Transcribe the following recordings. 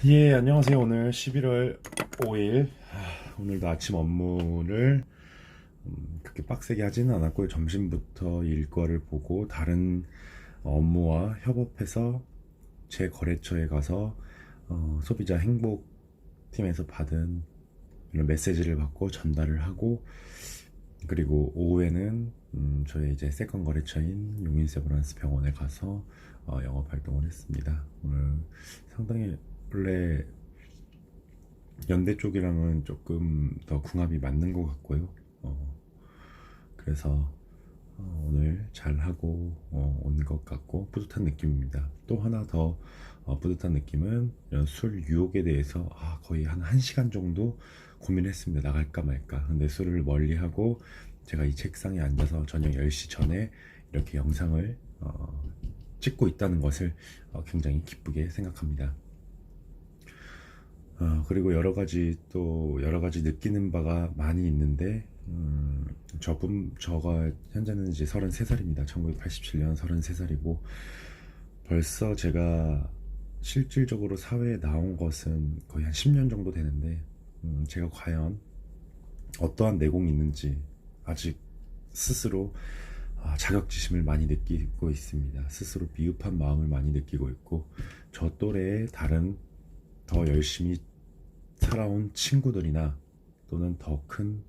예, 안녕하세요. 오늘 11월 5일. 오늘도 아침 업무를 그렇게 빡세게 하지는 않았고요. 점심부터 일과를 보고 다른 업무와 협업해서 제 거래처에 가서 소비자 행복팀에서 받은 이런 메시지를 받고 전달을 하고, 그리고 오후에는 저희 이제 세컨 거래처인 용인세브란스 병원에 가서 영업 활동을 했습니다. 오늘 상당히 원래 연대 쪽이랑은 조금 더 궁합이 맞는 것 같고요. 그래서 오늘 잘하고 온 것 같고 뿌듯한 느낌입니다. 또 하나 더 뿌듯한 느낌은 이런 술 유혹에 대해서 거의 한 1시간 정도 고민했습니다. 나갈까 말까. 근데 술을 멀리하고 제가 이 책상에 앉아서 저녁 10시 전에 이렇게 영상을 찍고 있다는 것을 굉장히 기쁘게 생각합니다. 그리고 여러 가지 느끼는 바가 많이 있는데, 저가 현재는 이제 33살입니다. 1987년 33살이고, 벌써 제가 실질적으로 사회에 나온 것은 거의 한 10년 정도 되는데, 제가 과연 어떠한 내공이 있는지 아직 스스로 자격지심을 많이 느끼고 있습니다. 스스로 비흡한 마음을 많이 느끼고 있고, 저 또래의 다른 더 열심히 살아온 친구들이나 또는 더 큰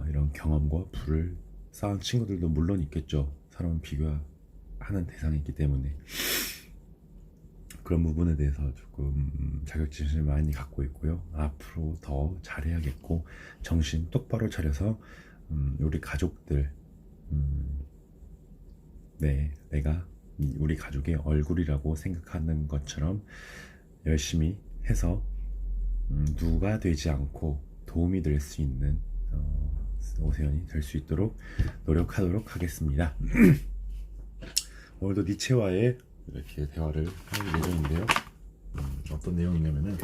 이런 경험과 부를 쌓은 친구들도 물론 있겠죠. 사람은 비교하는 대상이 있기 때문에 그런 부분에 대해서 조금 자격지심을 많이 갖고 있고요. 앞으로 더 잘해야겠고, 정신 똑바로 차려서 우리 가족들, 내가 우리 가족의 얼굴이라고 생각하는 것처럼 열심히 해서 누가 되지 않고 도움이 될 수 있는 오세연이 될 수 있도록 노력하도록 하겠습니다. 오늘도 니체와의 이렇게 대화를 할 예정인데요. 어떤 내용이냐면은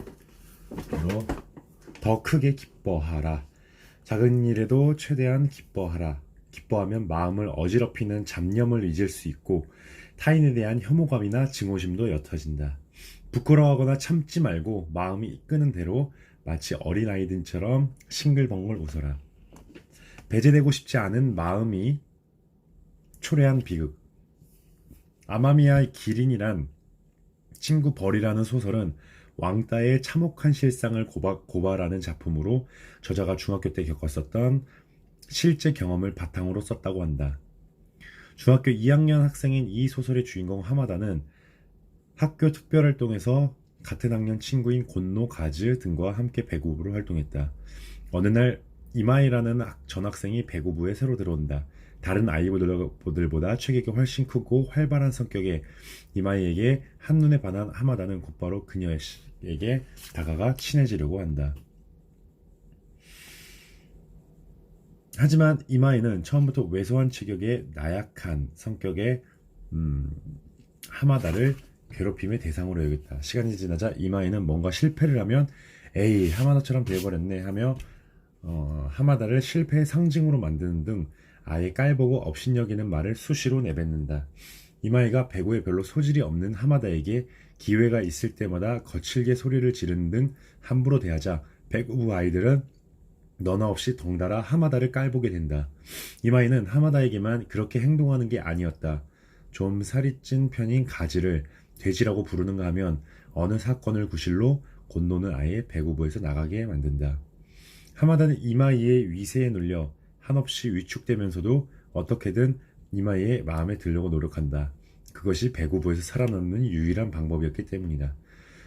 바로 더 크게 기뻐하라. 작은 일에도 최대한 기뻐하라. 기뻐하면 마음을 어지럽히는 잡념을 잊을 수 있고 타인에 대한 혐오감이나 증오심도 옅어진다. 부끄러워하거나 참지 말고 마음이 이끄는 대로 마치 어린아이들처럼 싱글벙글 웃어라. 배제되고 싶지 않은 마음이 초래한 비극. 아마미야의 기린이란 친구 벌이라는 소설은 왕따의 참혹한 실상을 고발하는 작품으로 저자가 중학교 때 겪었었던 실제 경험을 바탕으로 썼다고 한다. 중학교 2학년 학생인 이 소설의 주인공 하마다는 학교 특별활동에서 같은 학년 친구인 곤노 가즈 등과 함께 배구부로 활동했다. 어느 날 이마이라는 전학생이 배구부에 새로 들어온다. 다른 아이들보다 체격이 훨씬 크고 활발한 성격에 이마이에게 한눈에 반한 하마다는 곧바로 그녀에게 다가가 친해지려고 한다. 하지만 이마이는 처음부터 왜소한 체격에 나약한 성격의 하마다를 괴롭힘의 대상으로 여겼다. 시간이 지나자 이마이는 뭔가 실패를 하면 에이 하마다처럼 돼버렸네 하며 하마다를 실패의 상징으로 만드는 등 아예 깔보고 업신여기는 말을 수시로 내뱉는다. 이마이가 배구에 별로 소질이 없는 하마다에게 기회가 있을 때마다 거칠게 소리를 지르는 등 함부로 대하자 배구부 아이들은 너나 없이 덩달아 하마다를 깔보게 된다. 이마이는 하마다에게만 그렇게 행동하는 게 아니었다. 좀 살이 찐 편인 가지를 돼지라고 부르는가 하면 어느 사건을 구실로 곤노는 아예 배구부에서 나가게 만든다. 하마다는 이마이의 위세에 눌려 한없이 위축되면서도 어떻게든 이마이의 마음에 들려고 노력한다. 그것이 배구부에서 살아남는 유일한 방법이었기 때문이다.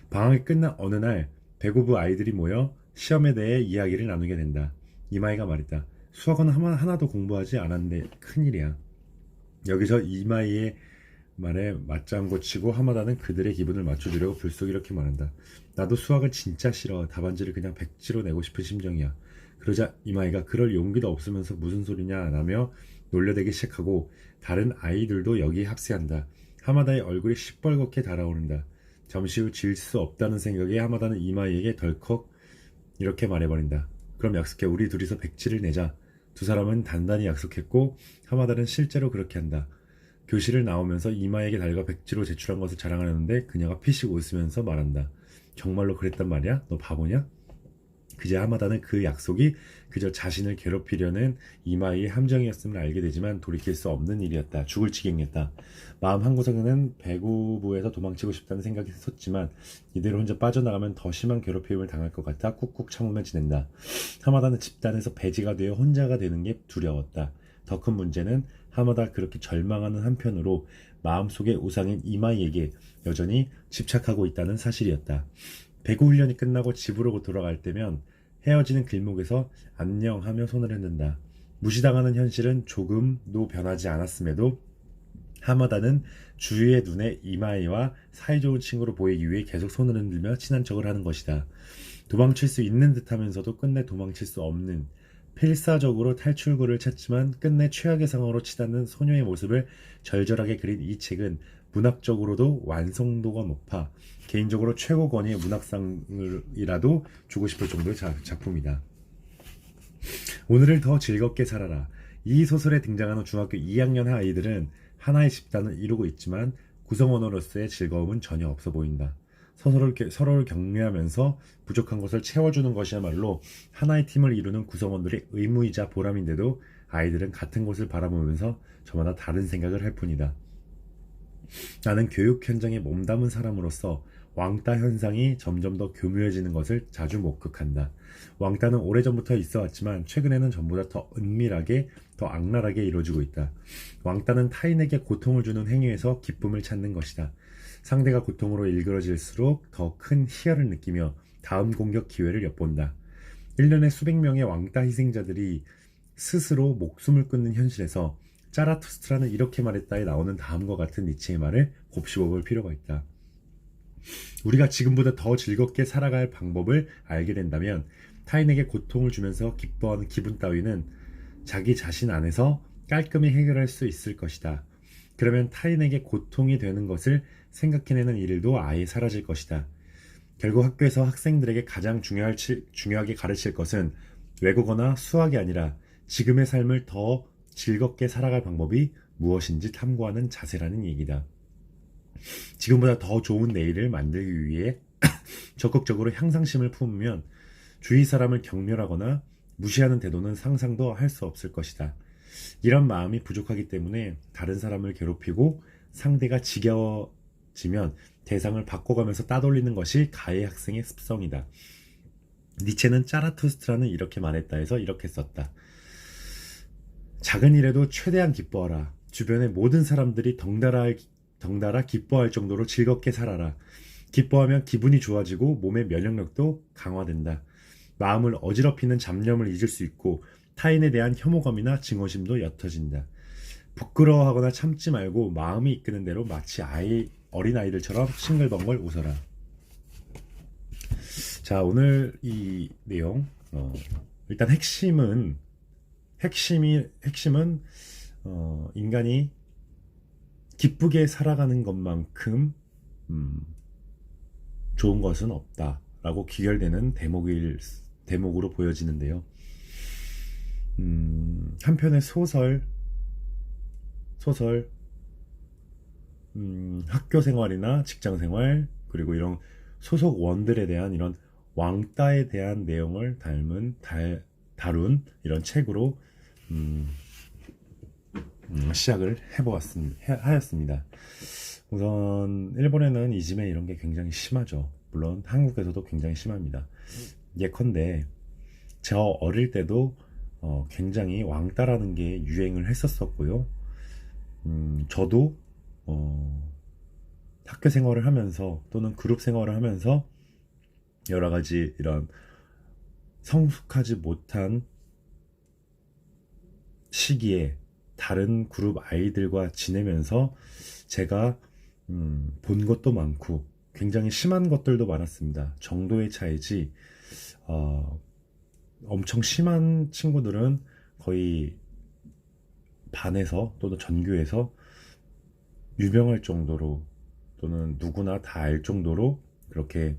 방학이 끝난 어느 날 배구부 아이들이 모여 시험에 대해 이야기를 나누게 된다. 이마이가 말했다. 수학은 하나도 공부하지 않았는데 큰일이야. 여기서 이마이의 말에 맞장구 치고 하마다는 그들의 기분을 맞춰주려고 불쑥 이렇게 말한다. 나도 수학을 진짜 싫어. 답안지를 그냥 백지로 내고 싶은 심정이야. 그러자 이마이가 그럴 용기도 없으면서 무슨 소리냐 라며 놀려대기 시작하고 다른 아이들도 여기에 합세한다. 하마다의 얼굴이 시뻘겋게 달아오른다. 잠시 후 질 수 없다는 생각에 하마다는 이마이에게 덜컥 이렇게 말해버린다. 그럼 약속해. 우리 둘이서 백지를 내자. 두 사람은 단단히 약속했고 하마다는 실제로 그렇게 한다. 교실을 나오면서 이마에게 달과 백지로 제출한 것을 자랑하려는데 그녀가 피식 웃으면서 말한다. 정말로 그랬단 말이야? 너 바보냐? 그제 하마다는 그 약속이 그저 자신을 괴롭히려는 이마이의 함정이었음을 알게 되지만 돌이킬 수 없는 일이었다. 죽을 지경이었다. 마음 한구석에는 배구부에서 도망치고 싶다는 생각이 섰지만 이대로 혼자 빠져나가면 더 심한 괴롭힘을 당할 것 같아 꾹꾹 참으며 지낸다. 하마다는 집단에서 배제가 되어 혼자가 되는 게 두려웠다. 더 큰 문제는 하마다 그렇게 절망하는 한편으로 마음속의 우상인 이마이에게 여전히 집착하고 있다는 사실이었다. 배구 훈련이 끝나고 집으로 돌아갈 때면 헤어지는 길목에서 안녕하며 손을 흔든다. 무시당하는 현실은 조금도 변하지 않았음에도 하마다는 주위의 눈에 이마이와 사이좋은 친구로 보이기 위해 계속 손을 흔들며 친한 척을 하는 것이다. 도망칠 수 있는 듯하면서도 끝내 도망칠 수 없는 필사적으로 탈출구를 찾지만 끝내 최악의 상황으로 치닫는 소녀의 모습을 절절하게 그린 이 책은 문학적으로도 완성도가 높아 개인적으로 최고 권위의 문학상이라도 주고 싶을 정도의 작품이다. 오늘을 더 즐겁게 살아라. 이 소설에 등장하는 중학교 2학년 아이들은 하나의 집단을 이루고 있지만 구성원으로서의 즐거움은 전혀 없어 보인다. 서로를 격려하면서 부족한 것을 채워주는 것이야말로 하나의 팀을 이루는 구성원들의 의무이자 보람인데도 아이들은 같은 곳을 바라보면서 저마다 다른 생각을 할 뿐이다. 나는 교육 현장에 몸담은 사람으로서 왕따 현상이 점점 더 교묘해지는 것을 자주 목격한다. 왕따는 오래전부터 있어왔지만 최근에는 전보다 더 은밀하게, 더 악랄하게 이루어지고 있다. 왕따는 타인에게 고통을 주는 행위에서 기쁨을 찾는 것이다. 상대가 고통으로 일그러질수록 더 큰 희열을 느끼며 다음 공격 기회를 엿본다. 1년에 수백 명의 왕따 희생자들이 스스로 목숨을 끊는 현실에서 짜라투스트라는 이렇게 말했다에 나오는 다음과 같은 니체의 말을 곱씹어볼 필요가 있다. 우리가 지금보다 더 즐겁게 살아갈 방법을 알게 된다면 타인에게 고통을 주면서 기뻐하는 기분 따위는 자기 자신 안에서 깔끔히 해결할 수 있을 것이다. 그러면 타인에게 고통이 되는 것을 생각해내는 일도 아예 사라질 것이다. 결국 학교에서 학생들에게 가장 중요하게 가르칠 것은 외국어나 수학이 아니라 지금의 삶을 더 즐겁게 살아갈 방법이 무엇인지 탐구하는 자세라는 얘기다. 지금보다 더 좋은 내일을 만들기 위해 적극적으로 향상심을 품으면 주위 사람을 경멸하거나 무시하는 태도는 상상도 할 수 없을 것이다. 이런 마음이 부족하기 때문에 다른 사람을 괴롭히고 상대가 지겨워지면 대상을 바꿔가면서 따돌리는 것이 가해 학생의 습성이다. 니체는 짜라투스트라는 이렇게 말했다 해서 이렇게 썼다. 작은 일에도 최대한 기뻐하라. 주변의 모든 사람들이 덩달아 기뻐할 정도로 즐겁게 살아라. 기뻐하면 기분이 좋아지고 몸의 면역력도 강화된다. 마음을 어지럽히는 잡념을 잊을 수 있고 타인에 대한 혐오감이나 증오심도 옅어진다. 부끄러워하거나 참지 말고 마음이 이끄는 대로 마치 어린아이들처럼 싱글벙글 웃어라. 자, 오늘 이 내용 일단 핵심은 인간이 기쁘게 살아가는 것만큼 좋은 것은 없다라고 귀결되는 대목으로 보여지는데요. 한편의 소설, 학교 생활이나 직장 생활, 그리고 이런 소속원들에 대한 이런 왕따에 대한 내용을 다룬 이런 책으로 시작을 하였습니다. 우선 일본에는 이지메 이런 게 굉장히 심하죠. 물론 한국에서도 굉장히 심합니다. 예컨대 저 어릴 때도 굉장히 왕따라는 게 유행을 했었고요. 저도 학교 생활을 하면서 또는 그룹 생활을 하면서 여러 가지 이런 성숙하지 못한 시기에 다른 그룹 아이들과 지내면서 제가 본 것도 많고 굉장히 심한 것들도 많았습니다. 정도의 차이지 엄청 심한 친구들은 거의 반에서 또는 전교에서 유명할 정도로 또는 누구나 다 알 정도로 그렇게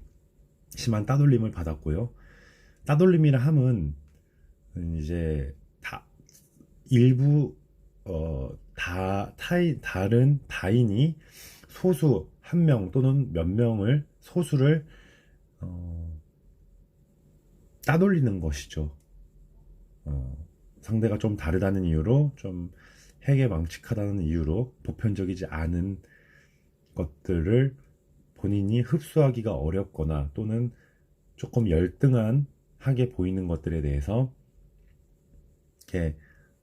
심한 따돌림을 받았고요. 따돌림이라 함은 이제 일부 다른 타인이 소수 한 명 또는 몇 명을 소수를 따돌리는 것이죠. 상대가 좀 다르다는 이유로, 좀 해괴망측하다는 이유로 보편적이지 않은 것들을 본인이 흡수하기가 어렵거나 또는 조금 열등한 하게 보이는 것들에 대해서 이렇게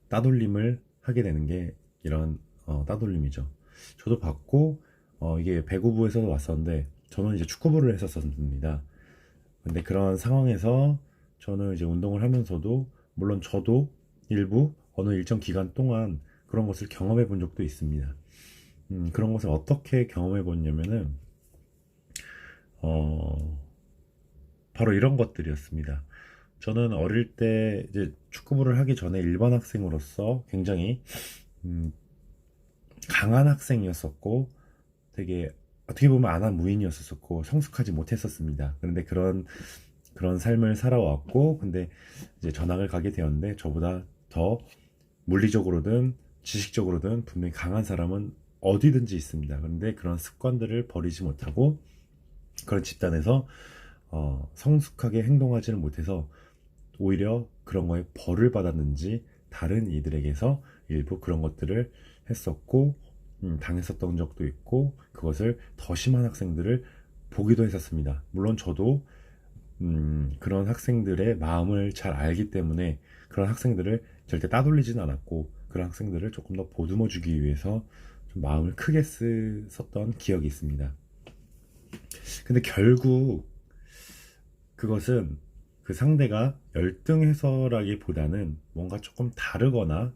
따돌림을 하게 되는 게 이런 따돌림이죠. 저도 봤고, 이게 배구부에서 왔었는데 저는 이제 축구부를 했었습니다. 근데 그런 상황에서 저는 이제 운동을 하면서도 물론 저도 일부 어느 일정 기간 동안 그런 것을 경험해 본 적도 있습니다. 그런 것을 어떻게 경험해 봤냐면은 바로 이런 것들이었습니다. 저는 어릴 때 이제 축구부를 하기 전에 일반 학생으로서 굉장히 음, 강한 학생이었었고 되게 어떻게 보면 안하무인이었었고 성숙하지 못했었습니다. 그런데 그런 삶을 살아왔고, 근데 이제 전학을 가게 되었는데 저보다 더 물리적으로든 지식적으로든 분명히 강한 사람은 어디든지 있습니다. 그런데 그런 습관들을 버리지 못하고 그런 집단에서 성숙하게 행동하지는 못해서 오히려 그런 거에 벌을 받았는지 다른 이들에게서 일부 그런 것들을 했었고 당했었던 적도 있고, 그것을 더 심한 학생들을 보기도 했었습니다. 물론 저도 그런 학생들의 마음을 잘 알기 때문에 그런 학생들을 절대 따돌리진 않았고, 그런 학생들을 조금 더 보듬어 주기 위해서 좀 마음을 크게 썼던 기억이 있습니다. 근데 결국 그것은 그 상대가 열등해서라기보다는 뭔가 조금 다르거나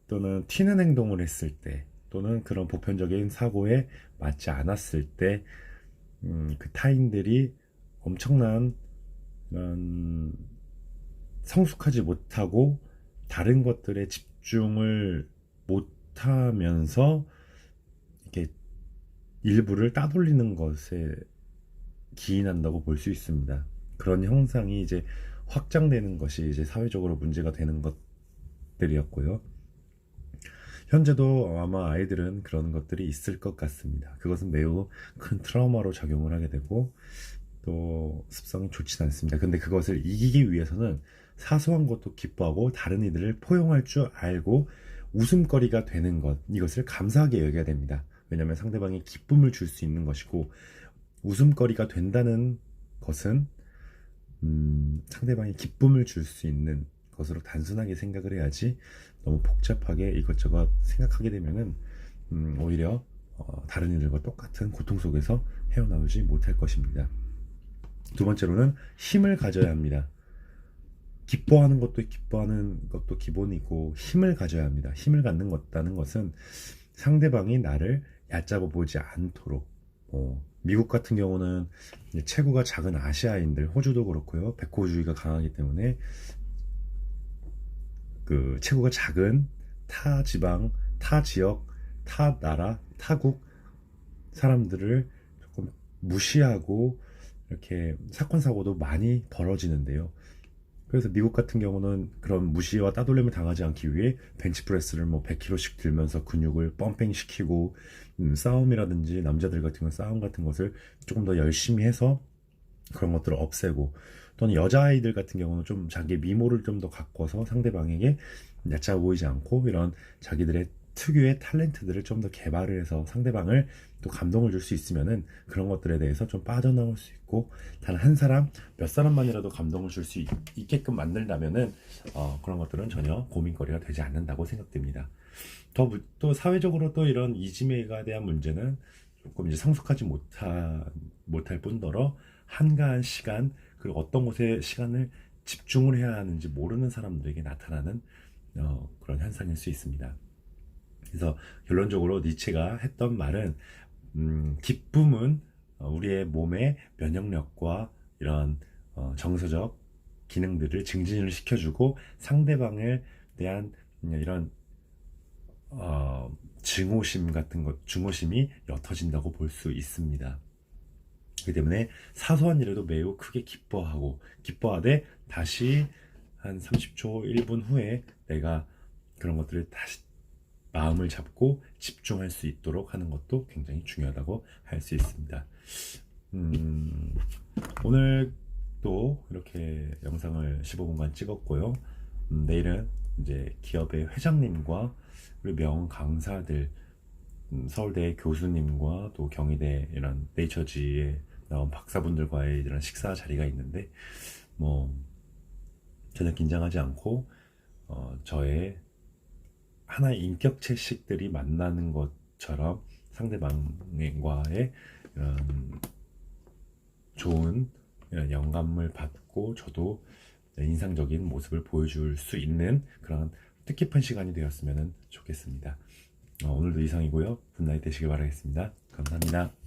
또는 튀는 행동을 했을 때 또는 그런 보편적인 사고에 맞지 않았을 때 그 타인들이 엄청난 성숙하지 못하고 다른 것들에 집중을 못하면서 이렇게 일부를 따돌리는 것에 기인한다고 볼 수 있습니다. 그런 형상이 이제 확장되는 것이 이제 사회적으로 문제가 되는 것들이었고요. 현재도 아마 아이들은 그런 것들이 있을 것 같습니다. 그것은 매우 큰 트라우마로 작용을 하게 되고 또 습성이 좋지는 않습니다. 근데 그것을 이기기 위해서는 사소한 것도 기뻐하고 다른 이들을 포용할 줄 알고 웃음거리가 되는 것, 이것을 감사하게 여겨야 됩니다. 왜냐하면 상대방이 기쁨을 줄 수 있는 것이고, 웃음거리가 된다는 것은 상대방이 기쁨을 줄 수 있는 것으로 단순하게 생각을 해야지, 너무 복잡하게 이것저것 생각하게 되면은 오히려 다른 이들과 똑같은 고통 속에서 헤어나오지 못할 것입니다. 두 번째로는 힘을 가져야 합니다. 기뻐하는 것도 기본이고 힘을 가져야 합니다. 힘을 갖는 것다는 것은 상대방이 나를 얕잡아 보지 않도록, 미국 같은 경우는 체구가 작은 아시아인들, 호주도 그렇고요, 백호주의가 강하기 때문에 그 체구가 작은 타 지방, 타 지역, 타 나라, 타국 사람들을 조금 무시하고 이렇게 사건 사고도 많이 벌어지는데요. 그래서 미국 같은 경우는 그런 무시와 따돌림을 당하지 않기 위해 벤치프레스를 뭐 100kg씩 들면서 근육을 펌핑 시키고, 싸움이라든지 남자들 같은 경우 싸움 같은 것을 조금 더 열심히 해서 그런 것들을 없애고, 또는 여자아이들 같은 경우는 좀 자기 미모를 좀 더 가꿔서 상대방에게 얕잡아 보이지 않고 이런 자기들의 특유의 탤런트들을 좀 더 개발을 해서 상대방을 또 감동을 줄 수 있으면은 그런 것들에 대해서 좀 빠져나올 수 있고, 단 한 사람, 몇 사람만이라도 감동을 줄 수 있게끔 만든다면은 그런 것들은 전혀 고민거리가 되지 않는다고 생각됩니다. 또 사회적으로 또 이런 이지매가 대한 문제는 조금 이제 성숙하지 못할 뿐더러 한가한 시간, 그리고 어떤 곳에 시간을 집중을 해야 하는지 모르는 사람들에게 나타나는 그런 현상일 수 있습니다. 그래서 결론적으로 니체가 했던 말은 기쁨은 우리의 몸의 면역력과 이런 정서적 기능들을 증진을 시켜주고 상대방에 대한 이런 증오심 같은 것, 증오심이 옅어진다고 볼 수 있습니다. 그렇기 때문에 사소한 일에도 매우 크게 기뻐하되 다시 한 30초, 1분 후에 내가 그런 것들을 다시 마음을 잡고 집중할 수 있도록 하는 것도 굉장히 중요하다고 할 수 있습니다. 오늘 또 이렇게 영상을 15분간 찍었고요. 내일은 이제 기업의 회장님과 우리 명 강사들, 서울대 교수님과 또 경희대 이런 네이처지에 나온 박사분들과의 이런 식사 자리가 있는데, 뭐 전혀 긴장하지 않고 저의 하나의 인격체식들이 만나는 것처럼 상대방과의 이런 좋은 이런 영감을 받고 저도 인상적인 모습을 보여줄 수 있는 그런 뜻깊은 시간이 되었으면 좋겠습니다. 오늘도 이상이고요. 굿나잇 되시길 바라겠습니다. 감사합니다.